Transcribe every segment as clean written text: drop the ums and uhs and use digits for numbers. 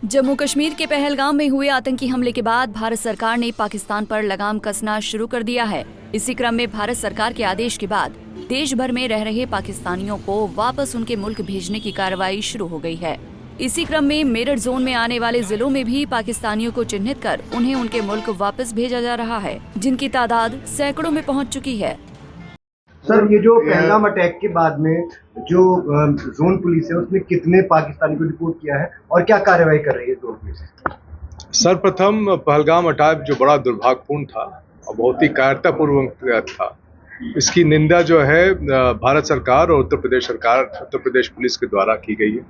जम्मू कश्मीर के पहलगाम में हुए आतंकी हमले के बाद भारत सरकार ने पाकिस्तान पर लगाम कसना शुरू कर दिया है। इसी क्रम में भारत सरकार के आदेश के बाद देश भर में रह रहे पाकिस्तानियों को वापस उनके मुल्क भेजने की कार्रवाई शुरू हो गई है। इसी क्रम में मेरठ जोन में आने वाले जिलों में भी पाकिस्तानियों को चिन्हित कर उन्हें उनके मुल्क वापस भेजा जा रहा है, जिनकी तादाद सैकड़ों में पहुँच चुकी है। सर, ये जो पहलगाम अटैक के बाद में जो जोन पुलिस है उसने कितने पाकिस्तानी को रिपोर्ट किया है और क्या कार्रवाई कर रही है जोन पुलिस? सर्वप्रथम पहलगाम अटैक जो बड़ा दुर्भाग्यपूर्ण था और बहुत ही कायरतापूर्वक था, इसकी निंदा जो है भारत सरकार और उत्तर प्रदेश पुलिस के द्वारा की गई है।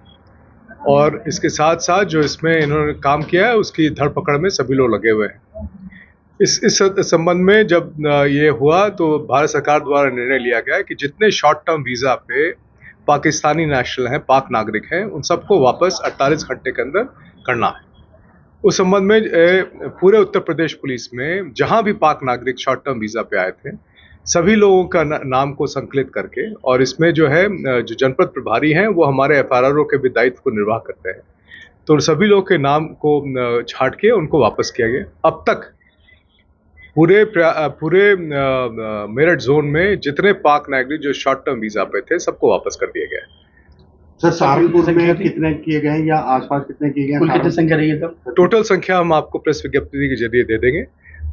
और इसके साथ साथ जो इसमें इन्होंने काम किया है उसकी धरपकड़ में सभी लोग लगे हुए हैं। इस संबंध में जब ये हुआ तो भारत सरकार द्वारा निर्णय लिया गया कि जितने शॉर्ट टर्म वीज़ा पे पाकिस्तानी नेशनल हैं, पाक नागरिक हैं, उन सबको वापस 48 घंटे के अंदर करना है। उस संबंध में पूरे उत्तर प्रदेश पुलिस में जहां भी पाक नागरिक शॉर्ट टर्म वीज़ा पे आए थे, सभी लोगों का नाम को संकलित करके, और इसमें जो है जो जनपद प्रभारी हैं वो हमारे FRRO के भी दायित्व को निर्वाह करते हैं, तो सभी लोगों के नाम को छांट के उनको वापस किया गया। अब तक पूरे मेरठ जोन में जितने पाक नागरिक जो शॉर्ट टर्म वीज़ा पे थे सबको वापस कर दिया गया है। सर, सहारनपुर में कितने किए गए हैं या आसपास कितने किए गए? कितनी संख्या रही है तब? टोटल संख्या हम आपको प्रेस विज्ञप्ति के जरिए दे देंगे।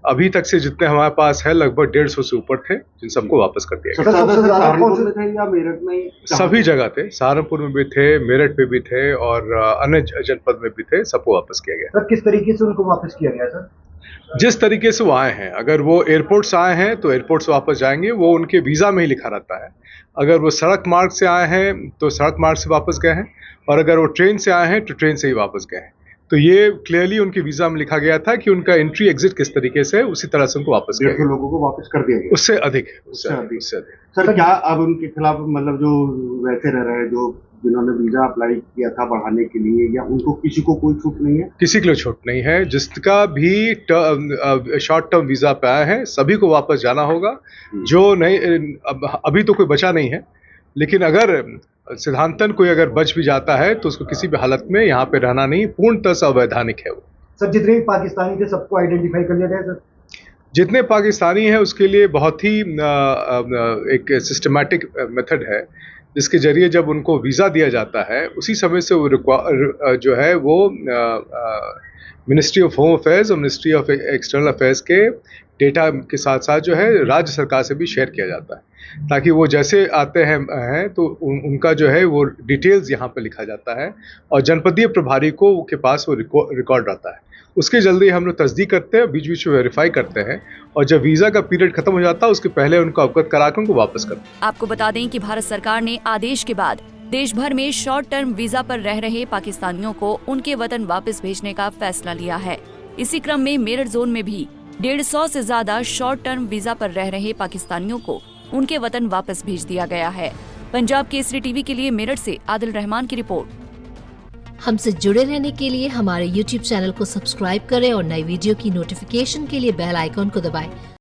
अभी तक से जितने हमारे पास है लगभग 150 से ऊपर थे, जिन सबको वापस कर दिया गया। सहारनपुर में थे या मेरठ में? सभी जगह थे, सहारनपुर में भी थे, मेरठ पे भी थे और अन्य जनपद में भी थे, सबको वापस किया गया। सर, किस तरीके से उनको वापस किया गया सर? जिस तरीके से वो आए हैं, अगर वो एयरपोर्ट से आए हैं तो एयरपोर्ट से वापस जाएंगे, वो उनके वीज़ा में ही लिखा रहता है। अगर वो सड़क मार्ग से आए हैं तो सड़क मार्ग से वापस गए हैं, और अगर वो ट्रेन से आए हैं तो ट्रेन से ही वापस गए हैं। तो ये क्लियरली उनके वीज़ा में लिखा गया था कि उनका एंट्री एग्जिट किस तरीके से है, उसी तरह से उनको वापस किया गया। लोगों को वापस कर दिया गया, उससे अधिक है, उससे अधिक। सर, क्या अब उनके खिलाफ मतलब जो वैसे रह रहे हैं, जो जिन्होंने वीजा अप्लाई किया था बढ़ाने के लिए, या उनको किसी को कोई छूट नहीं है? किसी के लिए छूट नहीं है। जिसका भी शॉर्ट टर्म वीज़ा पे आया है सभी को वापस जाना होगा। जो नहीं, अभी तो कोई बचा नहीं है, लेकिन अगर सिद्धांतन कोई अगर बच भी जाता है तो उसको किसी भी हालत में यहाँ पे रहना नहीं, पूर्णतः से अवैधानिक है वो। सर, जितने भी पाकिस्तानी थे सबको आइडेंटिफाई कर लिया गया सर? जितने पाकिस्तानी हैं उसके लिए बहुत ही एक सिस्टमैटिक मेथड है, जिसके जरिए जब उनको वीज़ा दिया जाता है उसी समय से वो जो है वो मिनिस्ट्री ऑफ होम अफेयर्स और मिनिस्ट्री ऑफ एक्सटर्नल अफेयर्स के डेटा के साथ साथ जो है राज्य सरकार से भी शेयर किया जाता है, ताकि वो जैसे आते हैं तो उनका जो है वो डिटेल्स यहाँ पे लिखा जाता है और जनपदीय प्रभारी को के पास वो रिकॉर्ड रहता है। उसके जल्दी हम लोग तस्दीक करते हैं, बीच बीच में वेरीफाई करते हैं, और जब वीज़ा का पीरियड खत्म हो जाता है उसके पहले उनको अवगत कराकर उनको वापस करते हैं। आपको बता दें कि भारत सरकार ने आदेश के बाद देश भर में शॉर्ट टर्म वीजा पर रह रहे पाकिस्तानियों को उनके वतन वापस भेजने का फैसला लिया है। इसी क्रम में मेरठ जोन में भी 150 से ज्यादा शॉर्ट टर्म वीजा पर रह रहे पाकिस्तानियों को उनके वतन वापस भेज दिया गया है। पंजाब केसरी टीवी के लिए मेरठ से आदिल रहमान की रिपोर्ट। हमसे जुड़े रहने के लिए हमारे YouTube चैनल को सब्सक्राइब करें और नई वीडियो की नोटिफिकेशन के लिए बेल आइकॉन को दबाएं।